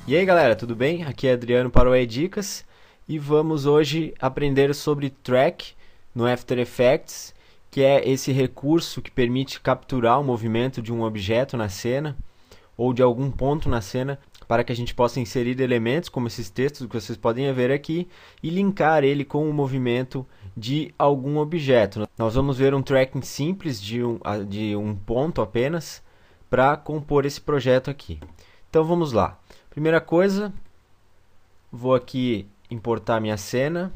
E aí galera, tudo bem? Aqui é Adriano para o Edicas e vamos hoje aprender sobre Track no After Effects, que é esse recurso que permite capturar o movimento de um objeto na cena ou de algum ponto na cena para que a gente possa inserir elementos como esses textos que vocês podem ver aqui e linkar ele com o movimento de algum objeto. Nós vamos ver um tracking simples de um ponto apenas para compor esse projeto aqui. Então vamos lá. Primeira coisa, vou aqui importar minha cena.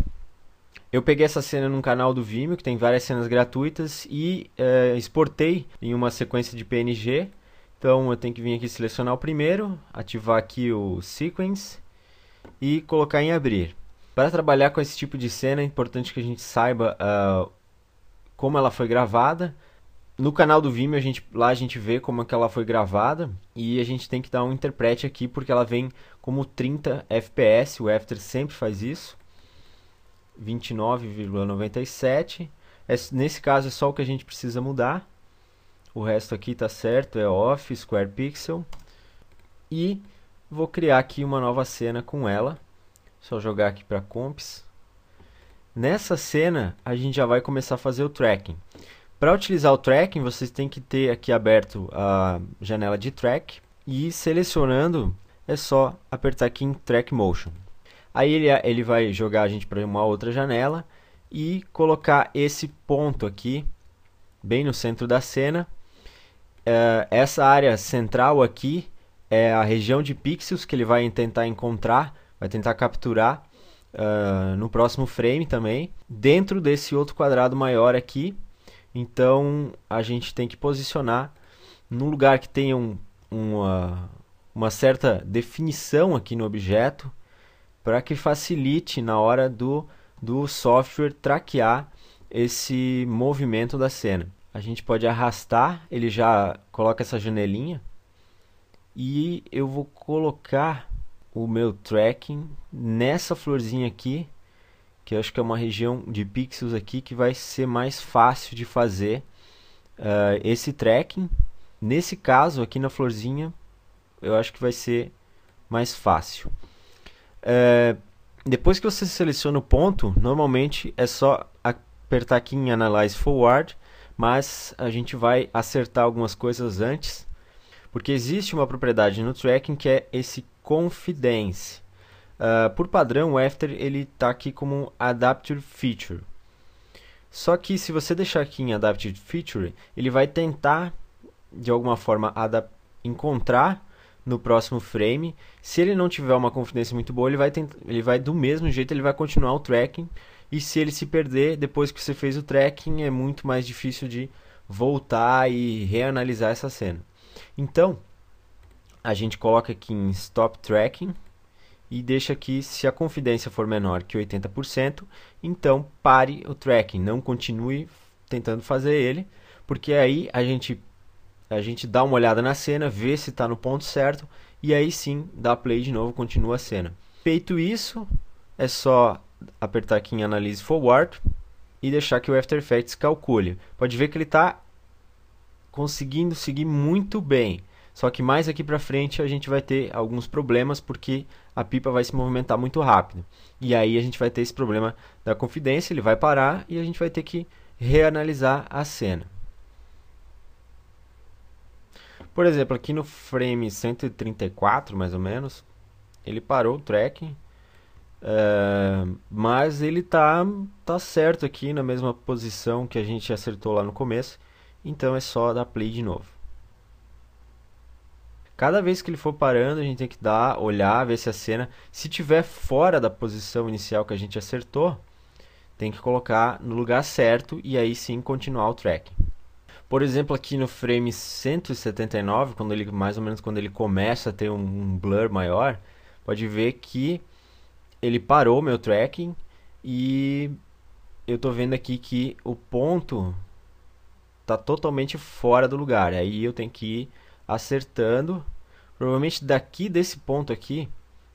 Eu peguei essa cena num canal do Vimeo, que tem várias cenas gratuitas, e exportei em uma sequência de PNG. Então eu tenho que vir aqui selecionar o primeiro, ativar aqui o Sequence e colocar em abrir. Para trabalhar com esse tipo de cena é importante que a gente saiba como ela foi gravada. No canal do Vimeo, lá a gente vê como é que ela foi gravada e a gente tem que dar um interprete aqui porque ela vem como 30 fps, o After sempre faz isso, 29,97. Nesse caso é só o que a gente precisa mudar, o resto aqui está certo, é off, square pixel. E vou criar aqui uma nova cena com ela, só jogar aqui para comps. Nessa cena a gente já vai começar a fazer o tracking. Para utilizar o tracking, vocês têm que ter aqui aberto a janela de track e selecionando é só apertar aqui em Track Motion. Aí ele vai jogar a gente para uma outra janela e colocar esse ponto aqui bem no centro da cena. Essa área central aqui é a região de pixels que ele vai tentar encontrar, vai tentar capturar no próximo frame também, dentro desse outro quadrado maior aqui. Então a gente tem que posicionar num lugar que tenha uma certa definição aqui no objeto, para que facilite na hora do software traquear esse movimento da cena. A gente pode arrastar, ele já coloca essa janelinha, e eu vou colocar o meu tracking nessa florzinha aqui, que eu acho que é uma região de pixels aqui que vai ser mais fácil de fazer esse tracking. Nesse caso aqui na florzinha eu acho que vai ser mais fácil. Depois que você seleciona o ponto, normalmente é só apertar aqui em Analyze Forward, mas a gente vai acertar algumas coisas antes, porque existe uma propriedade no tracking que é esse Confidence. Por padrão, o After ele está aqui como um Adaptive Feature. Só que se você deixar aqui em Adaptive Feature, ele vai tentar, de alguma forma, encontrar no próximo frame. Se ele não tiver uma confidência muito boa, ele vai do mesmo jeito, ele vai continuar o tracking. E se ele se perder, depois que você fez o tracking, é muito mais difícil de voltar e reanalisar essa cena. Então, a gente coloca aqui em Stop Tracking e deixa aqui, se a confidência for menor que 80%, então pare o tracking, não continue tentando fazer ele, porque aí a gente dá uma olhada na cena, vê se está no ponto certo, e aí sim dá play de novo, continua a cena. Feito isso, é só apertar aqui em Analyze Forward e deixar que o After Effects calcule. Pode ver que ele está conseguindo seguir muito bem. Só que mais aqui para frente a gente vai ter alguns problemas porque a pipa vai se movimentar muito rápido. E aí a gente vai ter esse problema da confidência, ele vai parar e a gente vai ter que reanalisar a cena. Por exemplo, aqui no frame 134, mais ou menos, ele parou o tracking, mas ele tá certo aqui na mesma posição que a gente acertou lá no começo, então é só dar play de novo. Cada vez que ele for parando, a gente tem que olhar, ver se a cena, se tiver fora da posição inicial que a gente acertou, tem que colocar no lugar certo e aí sim continuar o tracking. Por exemplo, aqui no frame 179, mais ou menos quando ele começa a ter um blur maior, pode ver que ele parou o meu tracking e eu estou vendo aqui que o ponto está totalmente fora do lugar. Aí eu tenho que ir acertando. Provavelmente daqui desse ponto aqui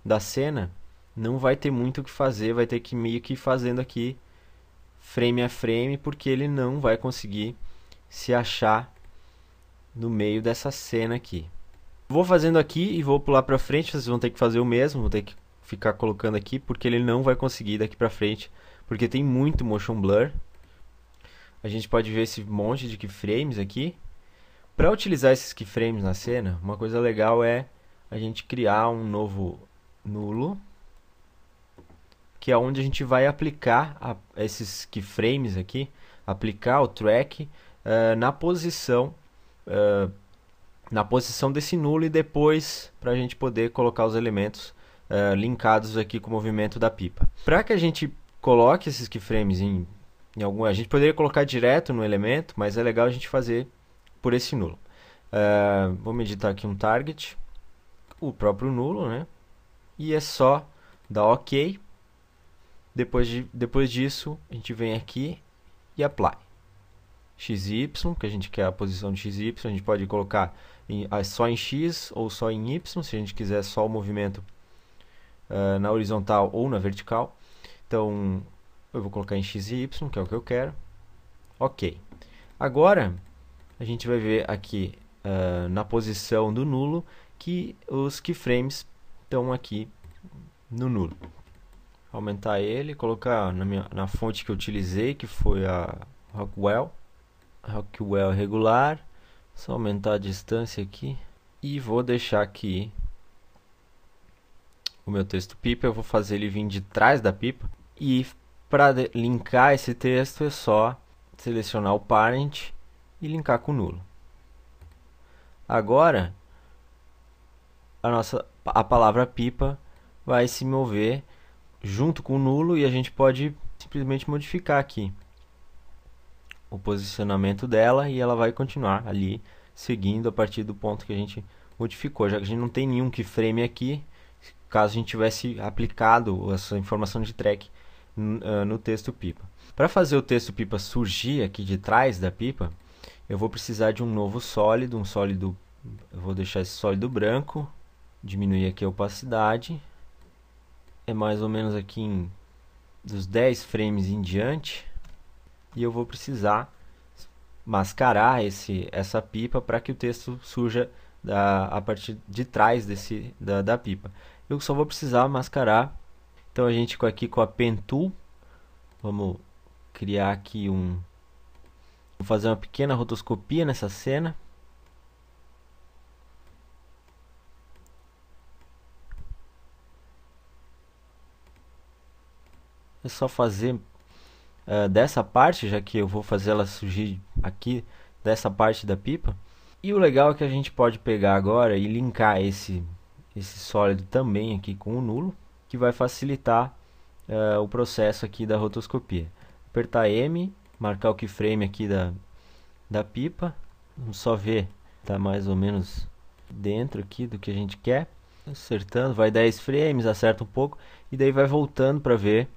da cena não vai ter muito o que fazer, vai ter que meio que ir fazendo aqui frame a frame, porque ele não vai conseguir se achar no meio dessa cena aqui. Vou fazendo aqui e vou pular para frente, vocês vão ter que fazer o mesmo, vou ter que ficar colocando aqui, porque ele não vai conseguir daqui para frente, porque tem muito motion blur. A gente pode ver esse monte de keyframes aqui. Para utilizar esses keyframes na cena, uma coisa legal é a gente criar um novo nulo, que é onde a gente vai aplicar esses keyframes aqui, aplicar o track na posição desse nulo, e depois para a gente poder colocar os elementos linkados aqui com o movimento da pipa. Para que a gente coloque esses keyframes em algum, a gente poderia colocar direto no elemento, mas é legal a gente fazer por esse nulo. Vamos editar aqui um target, o próprio nulo, né? E é só dar OK. Depois disso, a gente vem aqui e apply. XY, que a gente quer a posição de XY, a gente pode colocar só em X ou só em Y, se a gente quiser só o movimento na horizontal ou na vertical. Então, eu vou colocar em X e Y, que é o que eu quero. OK. Agora, a gente vai ver aqui na posição do nulo que os keyframes estão aqui no nulo. Aumentar ele, colocar na fonte que eu utilizei, que foi a Rockwell regular. Só aumentar a distância aqui. E vou deixar aqui o meu texto pipa. Eu vou fazer ele vir de trás da pipa. E para linkar esse texto é só selecionar o parent e linkar com o nulo. Agora a palavra pipa vai se mover junto com o nulo, e a gente pode simplesmente modificar aqui o posicionamento dela, e ela vai continuar ali seguindo a partir do ponto que a gente modificou, já que a gente não tem nenhum keyframe aqui. Caso a gente tivesse aplicado essa informação de track no texto pipa. Para fazer o texto pipa surgir aqui de trás da pipa, eu vou precisar de um novo sólido, eu vou deixar esse sólido branco, diminuir aqui a opacidade, é mais ou menos aqui dos 10 frames em diante, e eu vou precisar mascarar essa pipa para que o texto surja a partir de trás da pipa. Eu só vou precisar mascarar. Então a gente aqui com a Pen Tool, vamos criar aqui vou fazer uma pequena rotoscopia nessa cena. É só fazer dessa parte, já que eu vou fazer ela surgir aqui dessa parte da pipa. E o legal é que a gente pode pegar agora e linkar esse sólido também aqui com o nulo, que vai facilitar o processo aqui da rotoscopia. Apertar M, marcar o keyframe aqui da pipa. Vamos só ver, está mais ou menos dentro aqui do que a gente quer. Acertando, vai 10 frames, acerta um pouco, e daí vai voltando para ver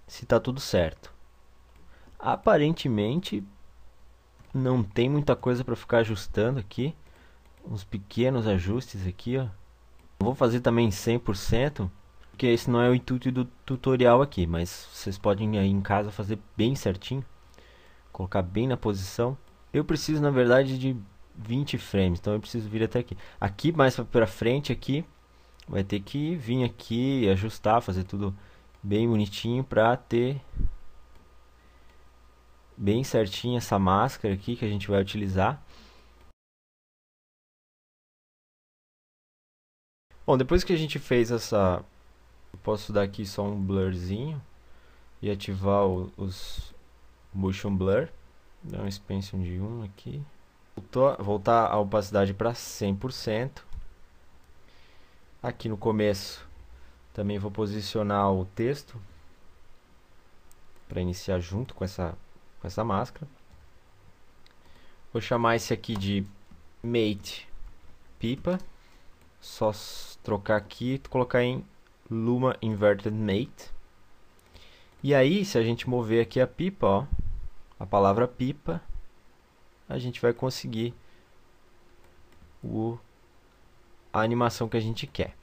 se está tudo certo. Aparentemente não tem muita coisa para ficar ajustando aqui. Uns pequenos ajustes aqui, ó. Não vou fazer também 100%, porque esse não é o intuito do tutorial aqui, mas vocês podem aí em casa fazer bem certinho, colocar bem na posição. Eu preciso na verdade de 20 frames, então eu preciso vir até aqui. Aqui mais para frente aqui vai ter que vir aqui e ajustar, fazer tudo bem bonitinho para ter bem certinho essa máscara aqui que a gente vai utilizar. Bom, depois que a gente fez eu posso dar aqui só um blurzinho e ativar os motion blur. Dar um expansion de 1 aqui. Voltar a opacidade para 100%. Aqui no começo também vou posicionar o texto para iniciar junto com essa máscara. Vou chamar esse aqui de Mate Pipa. Só trocar aqui e colocar em Luma Inverted Mate. E aí, se a gente mover aqui a pipa, ó, a palavra pipa, a gente vai conseguir a animação que a gente quer.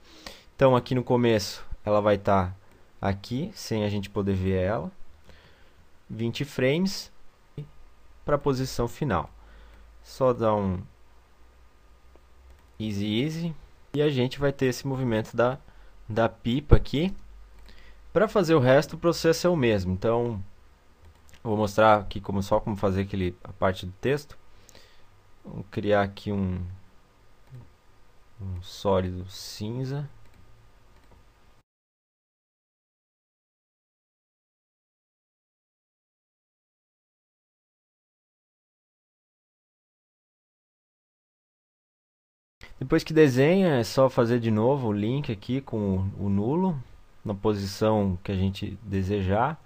Então aqui no começo ela vai estar aqui, sem a gente poder ver ela. 20 frames para a posição final. Só dar Easy, easy. E a gente vai ter esse movimento da pipa aqui. Para fazer o resto, o processo é o mesmo. Então, eu vou mostrar aqui só como fazer a parte do texto. Vou criar aqui um sólido cinza. Depois que desenha, é só fazer de novo o link aqui com o nulo na posição que a gente desejar.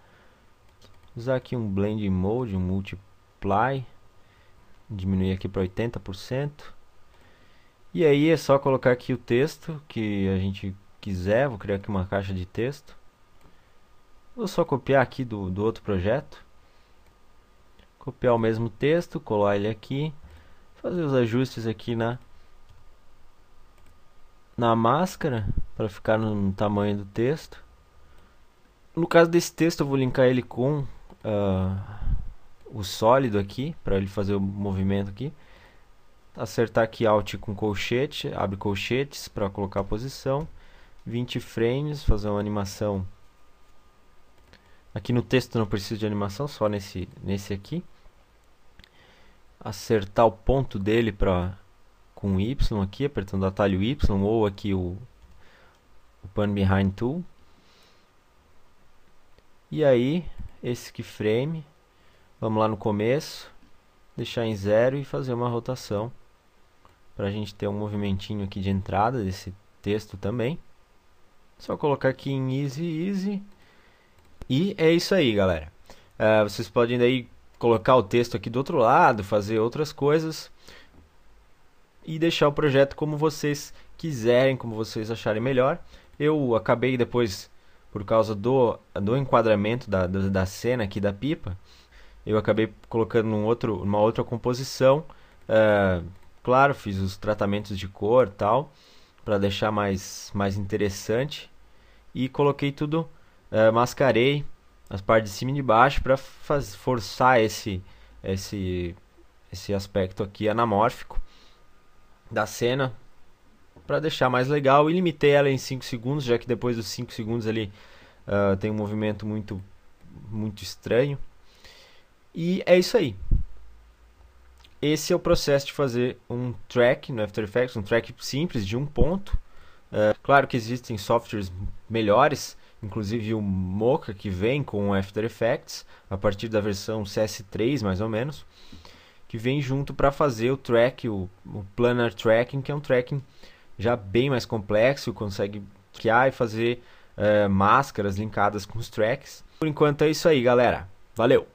Usar aqui um Blend Mode, um Multiply, diminuir aqui para 80%. E aí é só colocar aqui o texto que a gente quiser. Vou criar aqui uma caixa de texto. Vou só copiar aqui do outro projeto. Copiar o mesmo texto, colar ele aqui, fazer os ajustes aqui na máscara para ficar no tamanho do texto. No caso desse texto eu vou linkar ele com o sólido aqui, para ele fazer o movimento aqui. Acertar aqui Alt com colchete, abre colchetes para colocar a posição. 20 frames, fazer uma animação. Aqui no texto não precisa de animação, só nesse aqui. Acertar o ponto dele com Y aqui, apertando o atalho Y, ou aqui o Pan Behind Tool. E aí, esse keyframe, vamos lá no começo, deixar em 0 e fazer uma rotação, para a gente ter um movimentinho aqui de entrada desse texto também. Só colocar aqui em Easy, Easy. E é isso aí, galera. Vocês podem daí colocar o texto aqui do outro lado, fazer outras coisas e deixar o projeto como vocês quiserem, como vocês acharem melhor. Eu acabei depois, por causa do enquadramento da cena aqui da pipa, eu acabei colocando uma outra composição. Claro, fiz os tratamentos de cor e tal, para deixar mais interessante. E coloquei tudo, mascarei as partes de cima e de baixo para forçar esse aspecto aqui anamórfico da cena, para deixar mais legal. E limitei ela em 5 segundos, já que depois dos 5 segundos ali tem um movimento muito estranho. E é isso aí. Esse é o processo de fazer um track no After Effects, um track simples de um ponto. Claro que existem softwares melhores, inclusive o Mocha, que vem com o After Effects a partir da versão CS3 mais ou menos, que vem junto para fazer o track, o planar tracking, que é um tracking já bem mais complexo, consegue criar e fazer máscaras linkadas com os tracks. Por enquanto é isso aí, galera. Valeu!